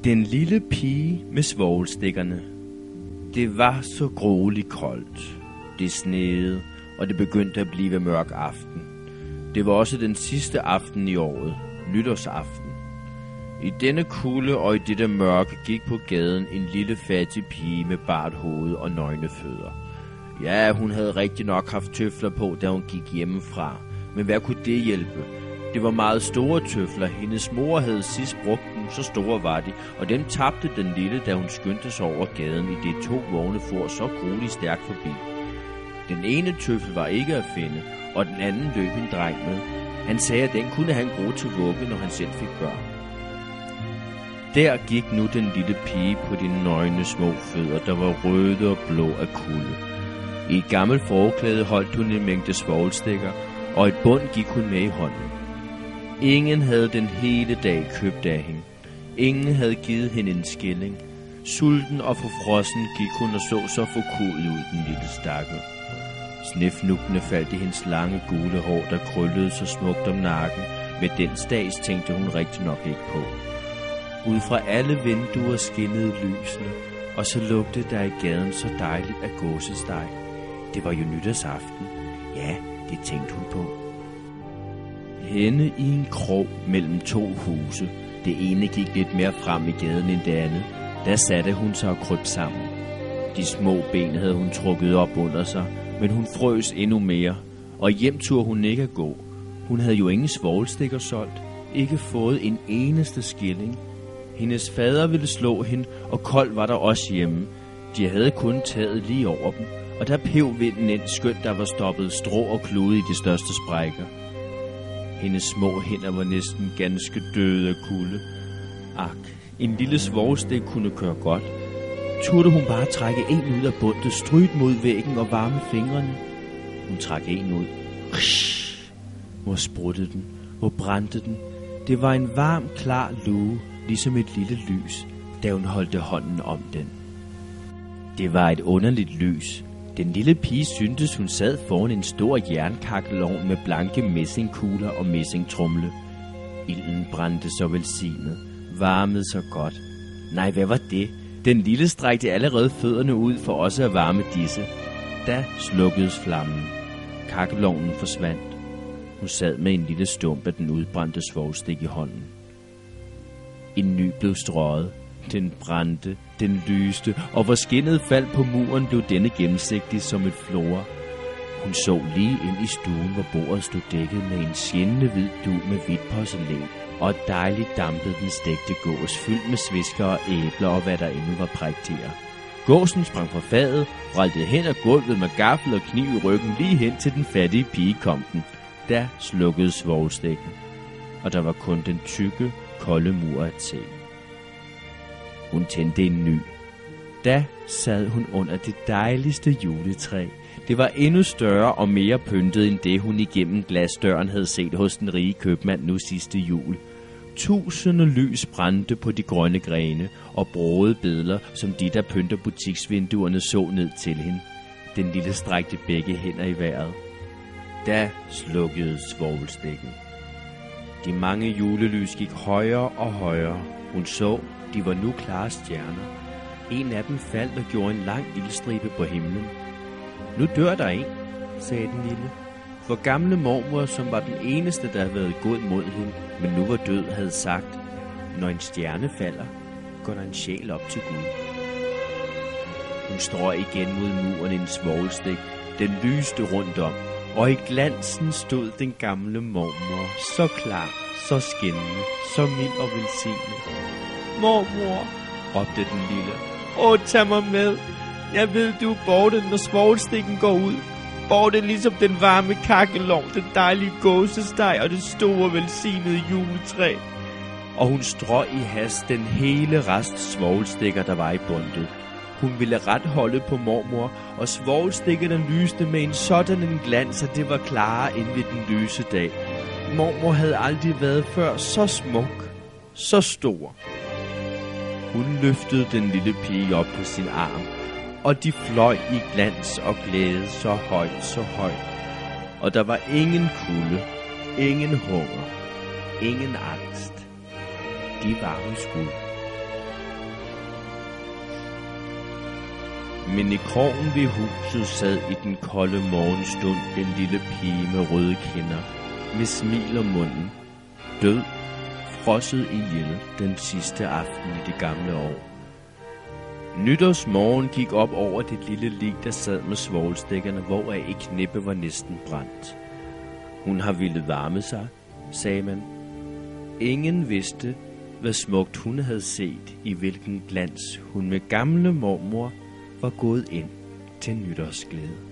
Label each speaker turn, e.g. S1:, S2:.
S1: Den lille pige med svovlstikkerne. Det var så grueligt koldt. Det sneede, og det begyndte at blive mørk aften. Det var også den sidste aften i året, nytårsaften. I denne kulde og i dette mørke gik på gaden en lille fattig pige med bart hoved og nøgne fødder. Ja, hun havde rigtig nok haft tøfler på, da hun gik hjemmefra. Men hvad kunne det hjælpe? Det var meget store tøfler. Hendes mor havde sidst brugt dem, så store var de, og dem tabte den lille, da hun skyndte sig over gaden, i det 2 vogne for så grueligt stærkt forbi. Den ene tøffel var ikke at finde, og den anden løb en dreng med. Han sagde, at den kunne han bruge til vugge, når han selv fik børn. Der gik nu den lille pige på de nøgne små fødder, der var røde og blå af kulde. I et gammelt forklæde holdt hun en mængde svovlstikker, og et bund gik hun med i hånden. Ingen havde den hele dag købt af hende. Ingen havde givet hende en skilling. Sulten og forfrossen gik hun og så forkuet ud, den lille stakkel. Snefnugtene faldt i hendes lange gule hår, der krøllede så smukt om nakken. Med den stads tænkte hun rigtig nok ikke på. Ud fra alle vinduer skinnede lysene, og så lugtede der i gaden så dejligt af gåsesteg. Det var jo nytårsaften. Ja, det tænkte hun på. Henne i en krog mellem 2 huse. Det ene gik lidt mere frem i gaden end det andet. Der satte hun sig og kryb sammen. De små ben havde hun trukket op under sig, men hun frøs endnu mere, og hjem turde hun ikke at gå. Hun havde jo ingen svovlstikker solgt, ikke fået en eneste skilling. Hendes fader ville slå hende, og koldt var der også hjemme. De havde kun taget lige over dem, og der pev vinden ind, skønt der var stoppet strå og klude i de største sprækker. Hendes små hænder var næsten ganske døde af kulde. Ak, en lille svovlstik kunne køre godt. Turde hun bare trække en ud af bundet, stryge mod væggen og varme fingrene. Hun trak en ud. Hvor spruttede den, hvor brændte den. Det var en varm, klar lue, ligesom et lille lys, da hun holdte hånden om den. Det var et underligt lys. Den lille pige syntes, hun sad foran en stor jernkakkelovn med blanke messingkugler og messingtrumle. Ilden brændte så velsignet, varmede så godt. Nej, hvad var det? Den lille strækte allerede fødderne ud for også at varme disse. Da slukkedes flammen. Kakkelovnen forsvandt. Hun sad med en lille stump af den udbrændte svovlstik i hånden. En ny blev strøget. Den brændte, den lyste, og hvor skinnet faldt på muren, blev denne gennemsigtig som et flor. Hun så lige ind i stuen, hvor bordet stod dækket med en skinnende hvid dug med hvidt porcelæn, og dejligt dampede den stegte gås, fyldt med svisker og æbler og hvad der endnu var prægtiger. Gåsen sprang fra fadet, ræltede hen ad gulvet med gaffel og kniv i ryggen lige hen til den fattige pige kom den. Der slukkede svovlstikken, og der var kun den tykke, kolde mur at se. Hun tændte en ny. Da sad hun under det dejligste juletræ. Det var endnu større og mere pyntet end det, hun igennem glasdøren havde set hos den rige købmand nu sidste jul. Tusinde lys brændte på de grønne grene og broede billeder, som de, der pynter butiksvinduerne, så ned til hende. Den lille strækte begge hænder i vejret. Da slukkede svovlstikken. De mange julelys gik højere og højere. Hun så, de var nu klare stjerner. En af dem faldt og gjorde en lang ildstribe på himlen. Nu dør der en, sagde den lille. For gamle mormor, som var den eneste, der havde været god mod hende, men nu var død, havde sagt, når en stjerne falder, går der en sjæl op til Gud. Hun strøg igen mod muren en svovlstik. Den lyste rundt om, og i glansen stod den gamle mormor, så klar, så skinnende, så mild og velsignet. Mormor, råbte den lille. Åh, tag mig med. Jeg ved, du er borte, når svovlstikken går ud. Borte ligesom den varme kakkelovn, den dejlige gåsesteg og det store velsignede juletræ. Og hun strøg i hast den hele rest svovlstikker, der var i bundet. Hun ville ret holde på mormor, og svovlstikkerne lyste med en sådan en glans, at det var klarere end ved den lyse dag. Mormor havde aldrig været før så smuk, så stor. Hun løftede den lille pige op på sin arm, og de fløj i glans og glæde så højt, så højt. Og der var ingen kulde, ingen hunger, ingen angst. De var hos Gud. Men i krogen ved huset sad i den kolde morgenstund den lille pige med røde kinder, med smil om munden, død, frosset ihjel den sidste aften i det gamle år. Nytårsmorgen gik op over det lille lig, der sad med svovlstikkerne, hvoraf et knippe var næsten brændt. Hun har ville varme sig, sagde man. Ingen vidste, hvad smukt hun havde set, i hvilken glans hun med gamle mormor var gået ind til nytårsglæde.